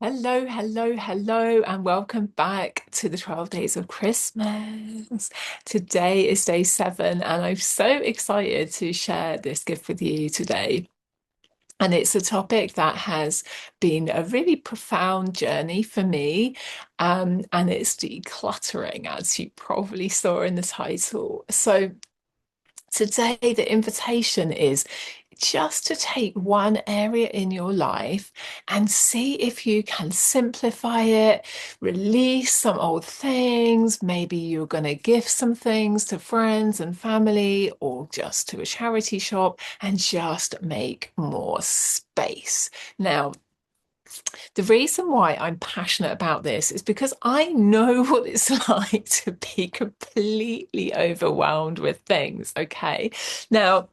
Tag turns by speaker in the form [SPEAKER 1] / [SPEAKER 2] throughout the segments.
[SPEAKER 1] Hello, hello, hello, and welcome back to the 12 Days of Christmas. Today is day 7, and I'm so excited to share this gift with you today. And it's a topic that has been a really profound journey for me, and it's decluttering, as you probably saw in the title. So, today, the invitation is just to take one area in your life and see if you can simplify it, release some old things. Maybe you're going to gift some things to friends and family or just to a charity shop and just make more space. Now, the reason why I'm passionate about this is because I know what it's like to be completely overwhelmed with things. Okay. Now,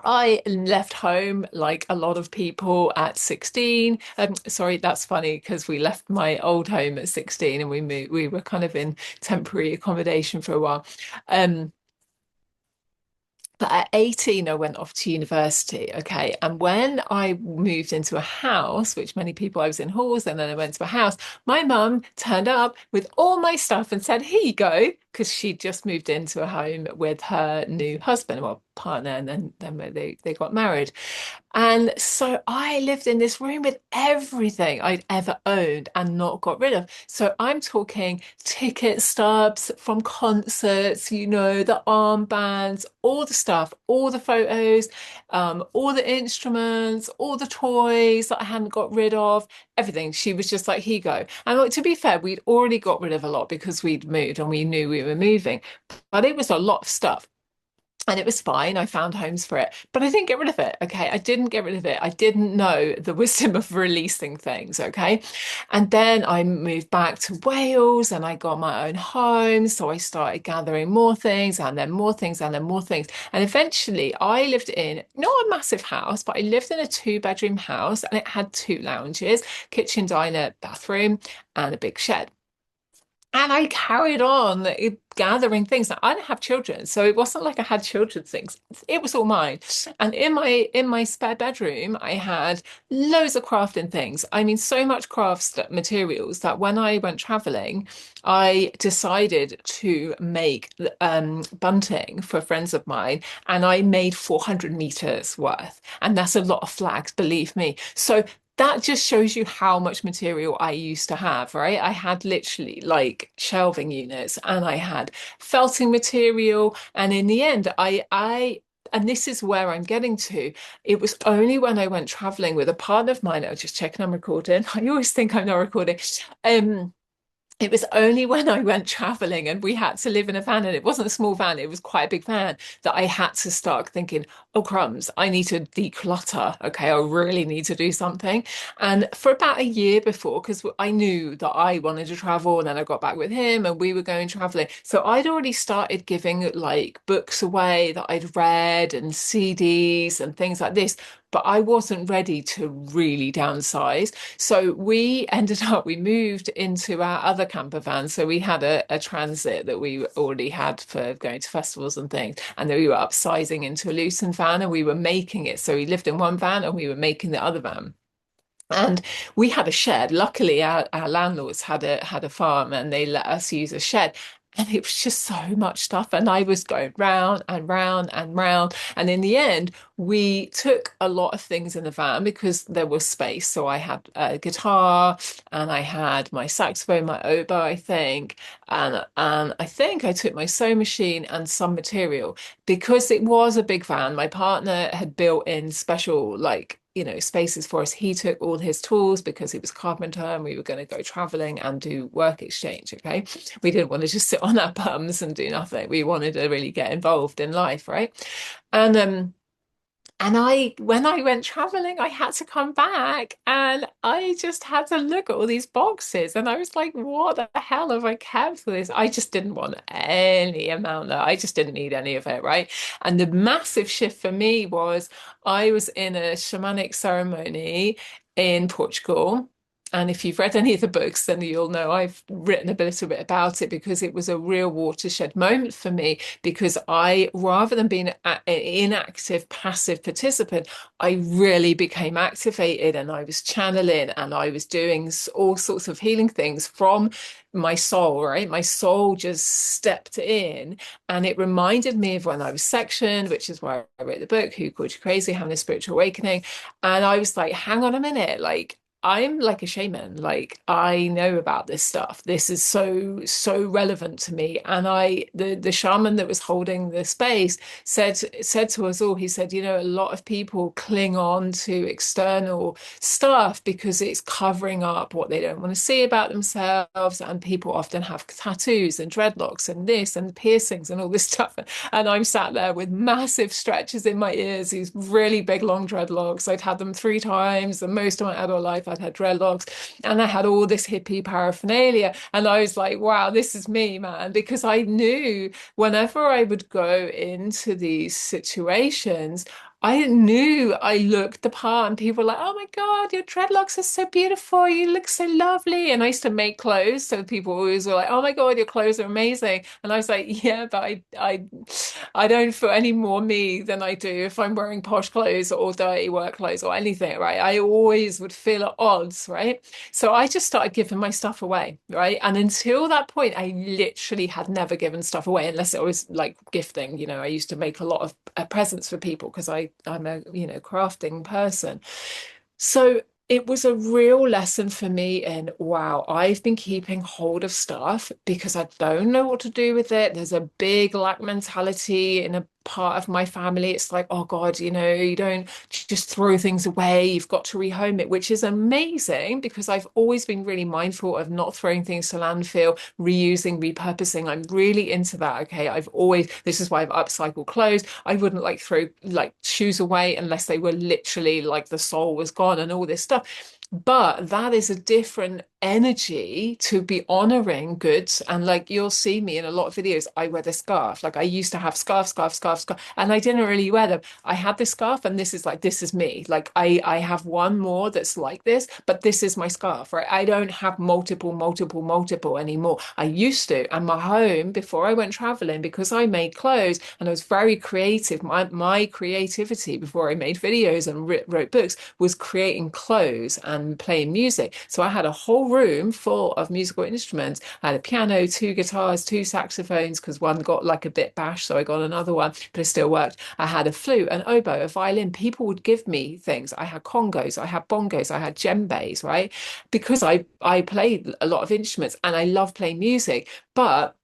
[SPEAKER 1] I left home like a lot of people at 16. Sorry, that's funny because we left my old home at 16 and we moved, we were kind of in temporary accommodation for a while. Um, but at 18, I went off to university. Okay. And when I moved into a house, which many people, I was in halls and then I went to a house, my mum turned up with all my stuff and said, "Here you go." Because she'd just moved into a home with her new husband, well, partner, and then they got married. And so I lived in this room with everything I'd ever owned and not got rid of. So I'm talking ticket stubs from concerts, the armbands, all the stuff, all the photos, all the instruments, all the toys that I hadn't got rid of, everything. She was just like, "Here you go." And like, to be fair, we'd already got rid of a lot because we'd moved and we knew we were moving, but it was a lot of stuff. And it was fine. I found homes for it, but I didn't get rid of it. Okay. I didn't get rid of it. I didn't know the wisdom of releasing things. Okay. And then I moved back to Wales and I got my own home. So I started gathering more things and then more things and then more things. And eventually I lived in not a massive house, but I lived in a 2-bedroom house and it had 2 lounges, kitchen, diner, bathroom, and a big shed. And I carried on gathering things. Now, I don't have children, so it wasn't like I had children's things. It was all mine. And in my spare bedroom, I had loads of crafting things. I mean, so much crafts materials that when I went traveling, I decided to make bunting for friends of mine, and I made 400 meters worth. And that's a lot of flags, believe me. So that just shows you how much material I used to have, right? I had literally like shelving units and I had felting material. And in the end, and this is where I'm getting to. It was only when I went traveling with a partner of mine, I was just checking I'm recording. I always think I'm not recording. Um, it was only when I went traveling and we had to live in a van, and it wasn't a small van, it was quite a big van, that I had to start thinking, "Oh, crumbs, I need to declutter. Okay, I really need to do something." And for about a year before, because I knew that I wanted to travel, and then I got back with him and we were going traveling. So I'd already started giving like books away that I'd read and CDs and things like this. But I wasn't ready to really downsize. So we moved into our other camper van. So we had a transit that we already had for going to festivals and things. And then we were upsizing into a loosened van and we were making it. So we lived in one van and we were making the other van. And we had a shed. Luckily, our landlords had a farm and they let us use a shed. And it was just so much stuff. And I was going round and round and round. And in the end, we took a lot of things in the van because there was space. So I had a guitar and I had my saxophone, my oboe, I think. And I think I took my sewing machine and some material because it was a big van. My partner had built in special, like, spaces for us. He took all his tools because he was a carpenter and we were going to go traveling and do work exchange. Okay. We didn't want to just sit on our bums and do nothing. We wanted to really get involved in life, right? And when I went traveling, I had to come back and I just had to look at all these boxes. And I was like, "What the hell have I kept for this?" I just didn't want any amount there. I just didn't need any of it, right? And the massive shift for me was I was in a shamanic ceremony in Portugal. And if you've read any of the books, then you'll know I've written a little bit about it because it was a real watershed moment for me. Because I, rather than being an inactive, passive participant, I really became activated and I was channeling and I was doing all sorts of healing things from my soul, right? My soul just stepped in and it reminded me of when I was sectioned, which is why I wrote the book, Who Called You Crazy? Having a Spiritual Awakening. And I was like, hang on a minute, like, I'm like a shaman. Like I know about this stuff. This is so relevant to me. And the shaman that was holding the space said to us all, he said, you know, a lot of people cling on to external stuff because it's covering up what they don't want to see about themselves. And people often have tattoos and dreadlocks and this and piercings and all this stuff. And I'm sat there with massive stretches in my ears, these really big long dreadlocks. I'd had them 3 times, and most of my adult life I'd had dreadlocks, and I had all this hippie paraphernalia. And I was like, wow, this is me, man, because I knew whenever I would go into these situations, I knew I looked the part, and people were like, "Oh my God, your dreadlocks are so beautiful. You look so lovely." And I used to make clothes, so people always were like, "Oh my God, your clothes are amazing." And I was like, "Yeah, but I don't feel any more me than I do if I'm wearing posh clothes or dirty work clothes or anything, right? I always would feel at odds, right? So I just started giving my stuff away, right? And until that point, I literally had never given stuff away unless it was like gifting. You know, I used to make a lot of presents for people because I'm a, you know, crafting person. So it was a real lesson for me in, wow, I've been keeping hold of stuff because I don't know what to do with it. There's a big lack mentality in a part of my family. It's like, oh God, you know, you don't just throw things away. You've got to rehome it, which is amazing because I've always been really mindful of not throwing things to landfill, reusing, repurposing. I'm really into that. Okay. This is why I've upcycled clothes. I wouldn't like throw like shoes away unless they were literally like the sole was gone and all this stuff. But that is a different energy to be honoring goods. And like you'll see me in a lot of videos, I wear the scarf. Like I used to have scarf, and I didn't really wear them. I had this scarf, and this is me. Like I have one more that's like this, but this is my scarf, right? I don't have multiple anymore. I used to. And my home before I went traveling, because I made clothes and I was very creative. My creativity before I made videos and wrote books was creating clothes and playing music. So I had a whole room full of musical instruments. I had a piano, 2 guitars, 2 saxophones, because one got like a bit bashed, so I got another one, but it still worked. I had a flute, an oboe, a violin. People would give me things. I had congos, I had bongos, I had djembes, right? Because I played a lot of instruments and I love playing music. But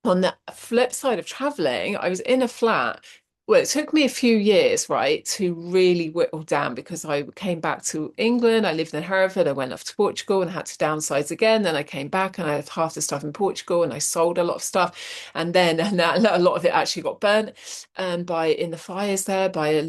[SPEAKER 1] on the flip side of traveling, I was in a flat. Well, it took me a few years, right, to really whittle down because I came back to England. I lived in Hereford. I went off to Portugal and had to downsize again. Then I came back and I had half the stuff in Portugal and I sold a lot of stuff. And then a lot of it actually got burnt by in the fires there by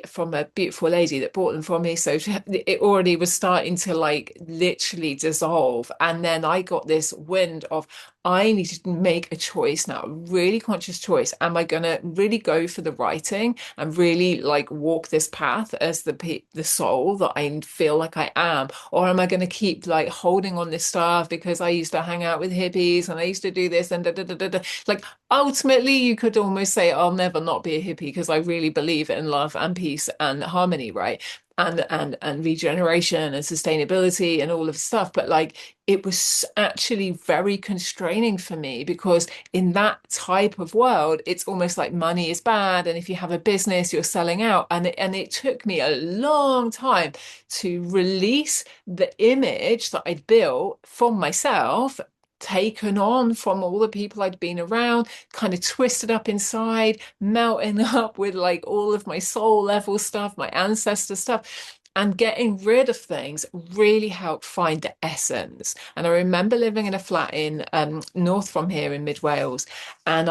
[SPEAKER 1] from a beautiful lady that bought them from me. So it already was starting to like literally dissolve. And then I got this wind of, I need to make a choice now, a really conscious choice. Am I going to really go for the writing and really like walk this path as the soul that I feel like I am? Or am I going to keep like holding on this stuff because I used to hang out with hippies and I used to do this and da, da, da, da, da. Like ultimately you could almost say I'll never not be a hippie because I really believe in love and peace and harmony, right? And regeneration and sustainability and all of stuff. But like it was actually very constraining for me because in that type of world, it's almost like money is bad. And if you have a business, you're selling out. And it took me a long time to release the image that I'd built from myself, taken on from all the people I'd been around, kind of twisted up inside, melting up with like all of my soul level stuff, my ancestor stuff. And getting rid of things really helped find the essence. And I remember living in a flat in north from here in mid Wales, and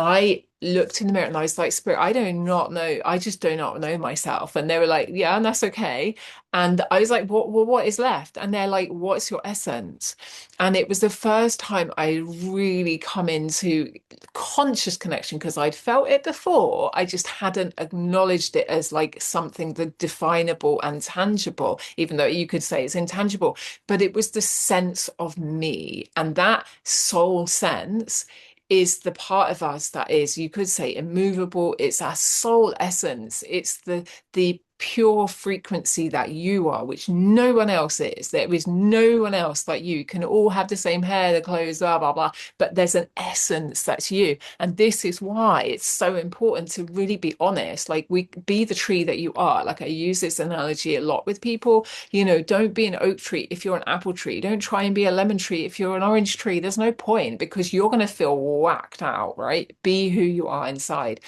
[SPEAKER 1] looked in the mirror and I was like, Spirit, I do not know. I just do not know myself. And they were like, yeah, and that's okay. And I was like, what is left? And they're like, what's your essence? And it was the first time I really come into conscious connection because I'd felt it before. I just hadn't acknowledged it as like something that definable and tangible, even though you could say it's intangible. But it was the sense of me. And that soul sense is the part of us that is, you could say, immovable. It's our soul essence. It's the pure frequency that you are, which no one else is. There is no one else like you. You can all have the same hair, the clothes, blah, blah, blah. But there's an essence that's you. And this is why it's so important to really be honest. Like, we be the tree that you are. Like, I use this analogy a lot with people. Don't be an oak tree if you're an apple tree. Don't try and be a lemon tree if you're an orange tree. There's no point because you're going to feel whacked out, right? Be who you are inside.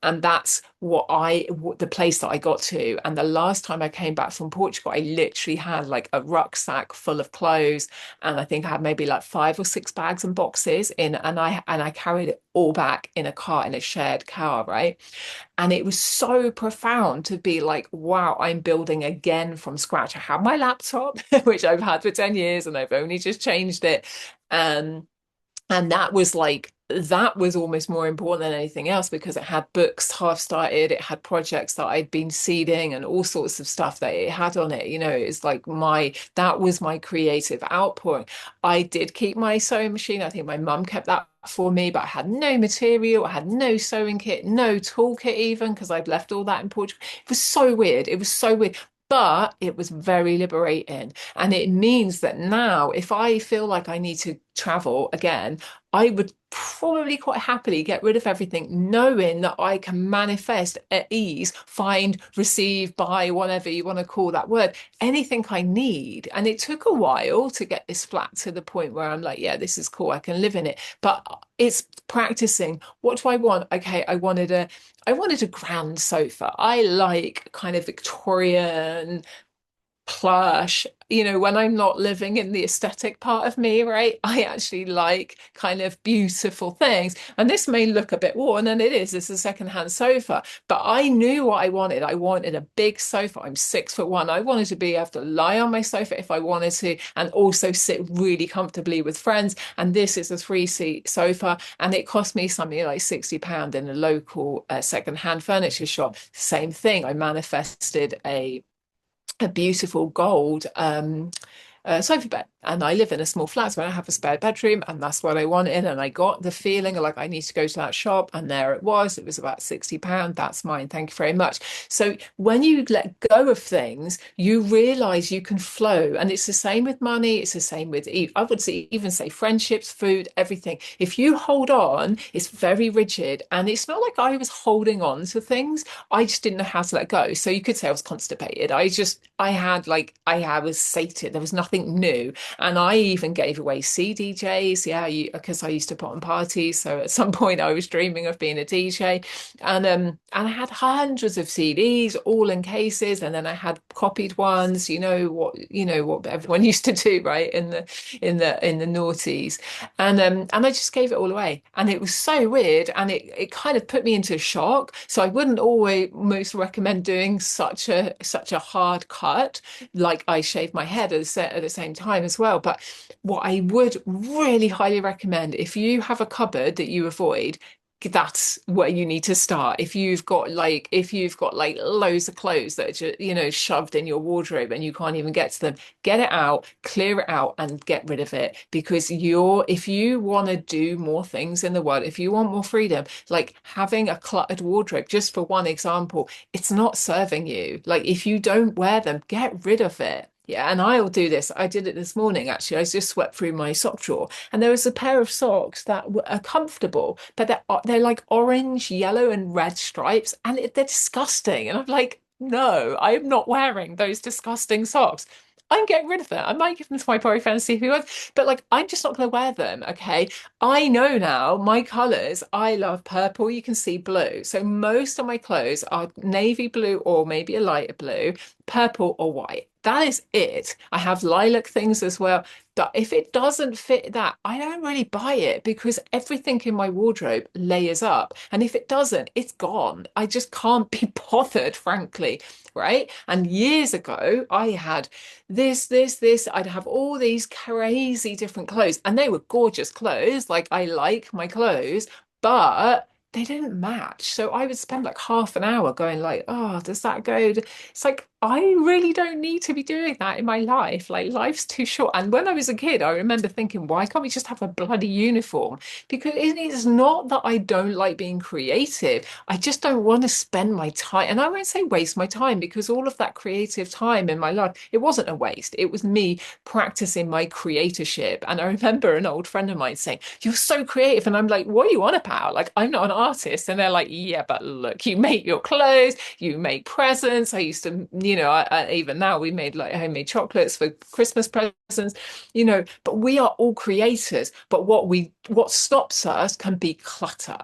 [SPEAKER 1] And that's the place that I got to. And the last time I came back from Portugal, I literally had like a rucksack full of clothes. And I think I had maybe like 5 or 6 bags and boxes in, and I carried it all back in a car, in a shared car, right? And it was so profound to be like, wow, I'm building again from scratch. I have my laptop, which I've had for 10 years and I've only just changed it. Um, and that was almost more important than anything else because it had books half started, it had projects that I'd been seeding and all sorts of stuff that it had on it. It's like that was my creative outpouring. I did keep my sewing machine. I think my mum kept that for me, but I had no material, I had no sewing kit, no toolkit even, because I'd left all that in Portugal. It was so weird. It was so weird. But it was very liberating. And it means that now, if I feel like I need to travel again, I would probably quite happily get rid of everything, knowing that I can manifest at ease, find, receive, buy, whatever you want to call that word, anything I need. And it took a while to get this flat to the point where I'm like, yeah, this is cool, I can live in it. But it's practicing. What do I want? Okay, I wanted a grand sofa. I like kind of Victorian plush. When I'm not living in the aesthetic part of me, right? I actually like kind of beautiful things. And this may look a bit worn, and it is. It's a secondhand sofa. But I knew what I wanted. I wanted a big sofa. I'm 6'1". I wanted to be able to lie on my sofa if I wanted to, and also sit really comfortably with friends. And this is a 3-seat sofa, and it cost me something like £60 in a local secondhand furniture shop. Same thing. I manifested a beautiful gold sofa bed, and I live in a small flat, so I have a spare bedroom, and that's what I wanted. And I got the feeling like I need to go to that shop, and there it was. It was about £60. That's mine. Thank you very much. So when you let go of things, you realize you can flow, and it's the same with money. It's the same with I would say even say friendships, food, everything. If you hold on, it's very rigid, and it's not like I was holding on to things. I just didn't know how to let go. So you could say I was constipated. I was sated. There was nothing new. And I even gave away CDJs, yeah, because I used to put on parties. So at some point I was dreaming of being a DJ. And I had hundreds of CDs, all in cases, and then I had copied ones, what everyone used to do, right? In the noughties. And I just gave it all away. And it was so weird. And it kind of put me into shock. So I wouldn't always most recommend doing such a hard cut. Like, I shave my head at the same time as well. But what I would really highly recommend, if you have a cupboard that you avoid, that's where you need to start. If you've got like loads of clothes that are just, shoved in your wardrobe and you can't even get to them, get it out, clear it out, and get rid of it. Because if you want to do more things in the world, if you want more freedom, like having a cluttered wardrobe, just for one example, it's not serving you. Like, if you don't wear them, get rid of it. Yeah, and I'll do this. I did it this morning, actually. I just swept through my sock drawer, and there was a pair of socks that are comfortable, but they're like orange, yellow, and red stripes, and they're disgusting. And I'm like, no, I am not wearing those disgusting socks. I'm getting rid of them. I might give them to my boyfriend and see if he wants, but like, I'm just not going to wear them. Okay. I know now my colors. I love purple. You can see blue. So most of my clothes are navy blue or maybe a lighter blue, purple or white. that is it. I have lilac things as well. But if it doesn't fit that, I don't really buy it because everything in my wardrobe layers up. And if it doesn't, it's gone. I just can't be bothered, frankly. Right. And years ago, I had this. I'd have all these crazy different clothes, and they were gorgeous clothes. Like, I like my clothes, but they didn't match. So I would spend like half an hour going like, oh, does that go? It's like, I really don't need to be doing that in my life. Like, life's too short. And when I was a kid, I remember thinking, why can't we just have a bloody uniform? Because it is not that I don't like being creative. I just don't want to spend my time. And I won't say waste my time, because all of that creative time in my life, it wasn't a waste. It was me practicing my creatorship. And I remember an old friend of mine saying, "You're so creative." And I'm like, "What are you on about? Like, I'm not an artist." And they're like, "Yeah, but look, you make your clothes, you make presents." I used to, even now we made like homemade chocolates for Christmas presents, but we are all creators. But what stops us can be clutter.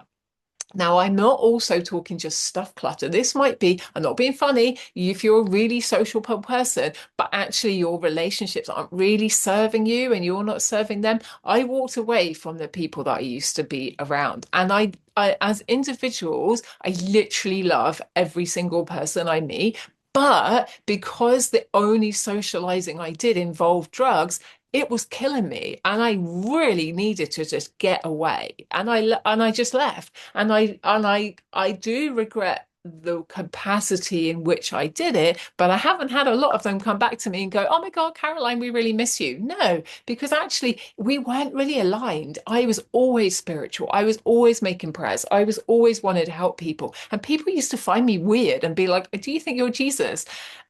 [SPEAKER 1] Now, I'm not also talking just stuff clutter. This might be, I'm not being funny, if you're a really social person, but actually your relationships aren't really serving you and you're not serving them. I walked away from the people that I used to be around. And as individuals, I literally love every single person I meet. But because the only socializing I did involved drugs, it was killing me, and I really needed to just get away. And I just left. And I do regret the capacity in which I did it, but I haven't had a lot of them come back to me and go, "Oh my God, Caroline, we really miss you." No, because actually we weren't really aligned. I was always spiritual. I was always making prayers. I was always wanted to help people. And people used to find me weird and be like, "Do you think you're Jesus?"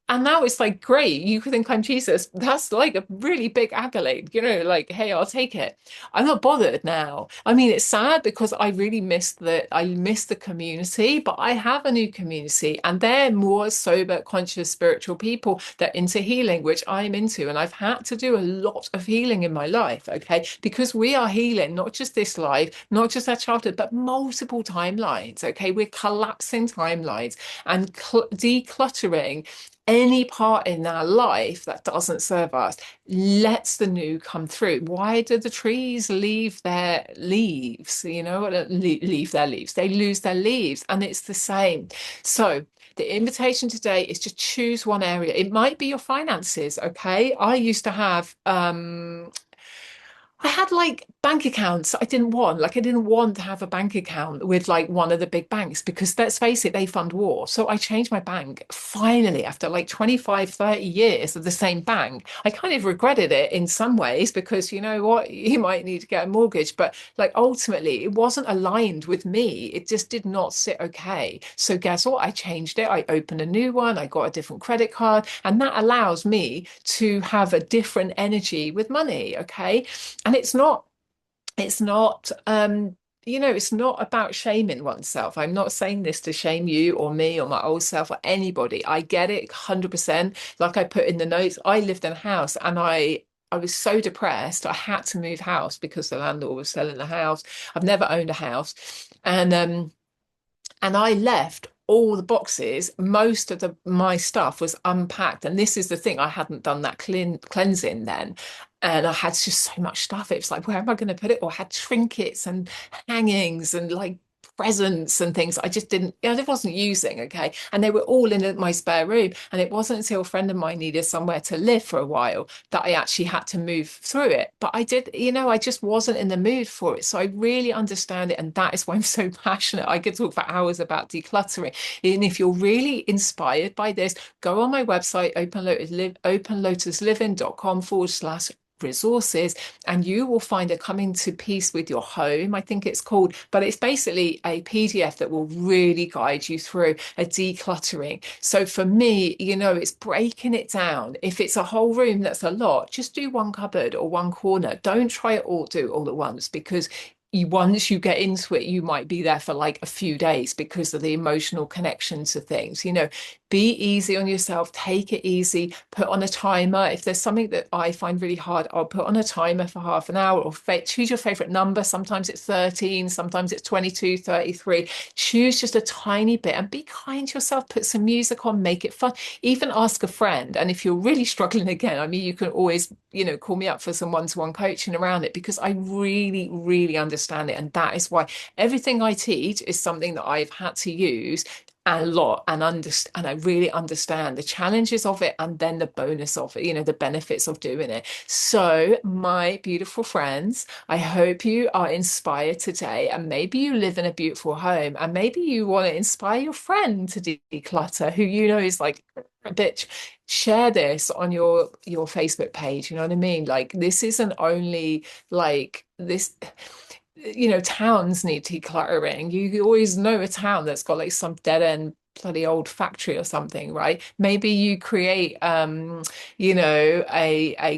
[SPEAKER 1] And now it's like, great, you think I'm Jesus. That's like a really big accolade, like, hey, I'll take it. I'm not bothered now. I mean, it's sad because I miss the community, but I have a new community, and they're more sober, conscious, spiritual people that are into healing, which I'm into. And I've had to do a lot of healing in my life, okay? Because we are healing not just this life, not just our childhood, but multiple timelines, okay? We're collapsing timelines and decluttering any part in our life that doesn't serve us lets the new come through. Why do the trees leave their leaves? Leave their leaves. They lose their leaves, and it's the same. So the invitation today is to choose one area. It might be your finances, okay? I used to have I had like bank accounts I didn't want. Like, I didn't want to have a bank account with like one of the big banks because, let's face it, they fund war. So I changed my bank finally after like 25, 30 years of the same bank. I kind of regretted it in some ways because, you know what, you might need to get a mortgage, but like ultimately it wasn't aligned with me. It just did not sit okay. So guess what? I changed it. I opened a new one. I got a different credit card, and that allows me to have a different energy with money. Okay. And it's not about shaming oneself. I'm not saying this to shame you or me or my old self or anybody. I get it 100%. Like I put in the notes, I lived in a house, and I was so depressed. I had to move house because the landlord was selling the house. I've never owned a house. And I left all the boxes. Most of my stuff was unpacked. And this is the thing, I hadn't done that cleansing then. And I had just so much stuff. It was like, where am I going to put it? Or I had trinkets and hangings and like presents and things I just didn't, I wasn't using. Okay. And they were all in my spare room. And it wasn't until a friend of mine needed somewhere to live for a while that I actually had to move through it. But I did, I just wasn't in the mood for it. So I really understand it. And that is why I'm so passionate. I could talk for hours about decluttering. And if you're really inspired by this, go on my website, openlotusliving.com/resources, and you will find a coming to peace with your home, I think it's called, but it's basically a PDF that will really guide you through a decluttering. So for me, it's breaking it down. If it's a whole room, that's a lot. Just do one cupboard or one corner. Don't try it all, do it all at once, because once you get into it, you might be there for like a few days because of the emotional connection to things. Be easy on yourself, take it easy, put on a timer. If there's something that I find really hard, I'll put on a timer for half an hour, or choose your favorite number. Sometimes it's 13, sometimes it's 22, 33. Choose just a tiny bit and be kind to yourself. Put some music on, make it fun. Even ask a friend. And if you're really struggling again, I mean, you can always, call me up for some one-to-one coaching around it, because I really, really understand it. And that is why everything I teach is something that I've had to use a lot, and I really understand the challenges of it, and then the bonus of it, the benefits of doing it. So, my beautiful friends, I hope you are inspired today, and maybe you live in a beautiful home, and maybe you want to inspire your friend to declutter, who is like, bitch. Share this on your Facebook page. You know what I mean? Like, this isn't only like this. Towns need decluttering. You always know a town that's got like some dead end bloody old factory or something, right? Maybe you create a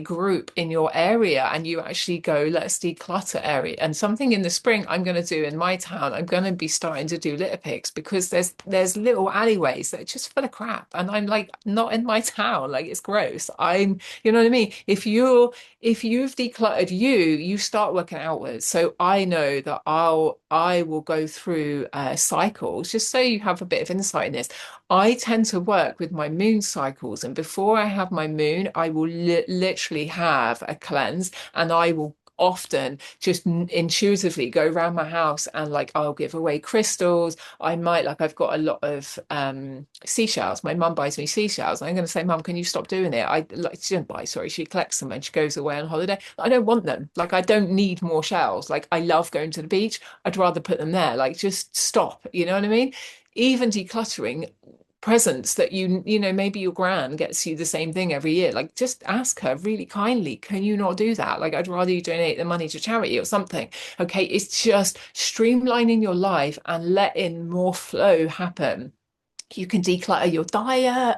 [SPEAKER 1] group in your area, and you actually go, let's declutter area. And something in the spring I'm going to do in my town, I'm going to be starting to do litter picks, because there's little alleyways that are just full of crap, and I'm like, not in my town, like, it's gross. You know what I mean? If you've decluttered, you start working outwards. So I know that I will go through cycles, just so you have a bit of insight in this. I tend to work with my moon cycles, and before I have my moon, I will literally have a cleanse, and I will often just intuitively go around my house, and like, I'll give away crystals. I might, like, I've got a lot of seashells. My mum buys me seashells. I'm going to say, Mum, can you stop doing it? I like, she doesn't buy, sorry, she collects them and she goes away on holiday. I don't want them. Like, I don't need more shells. Like, I love going to the beach. I'd rather put them there. Like, just stop. You know what I mean? Even decluttering presents that maybe your gran gets you the same thing every year, like, just ask her really kindly, can you not do that? Like, I'd rather you donate the money to charity or something. Okay, it's just streamlining your life and letting more flow happen. You can declutter your diet,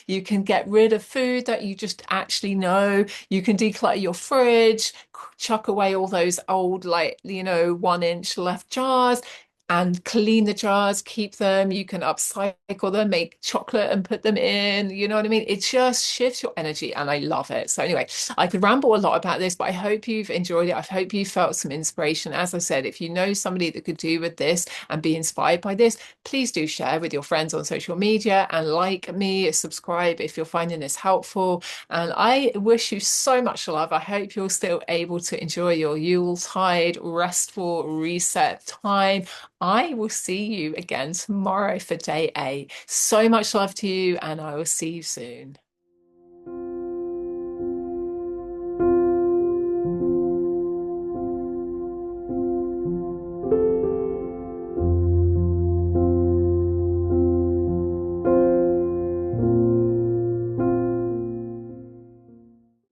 [SPEAKER 1] you can get rid of food that you just actually know. You can declutter your fridge, chuck away all those old, like, 1 inch left jars, and clean the jars, keep them. You can upcycle them, make chocolate and put them in. You know what I mean? It just shifts your energy, and I love it. So, anyway, I could ramble a lot about this, but I hope you've enjoyed it. I hope you felt some inspiration. As I said, if you know somebody that could do with this and be inspired by this, please do share with your friends on social media, and like me, subscribe if you're finding this helpful. And I wish you so much love. I hope you're still able to enjoy your Yuletide restful reset time. I will see you again tomorrow for day 8. So much love to you, and I will see you soon.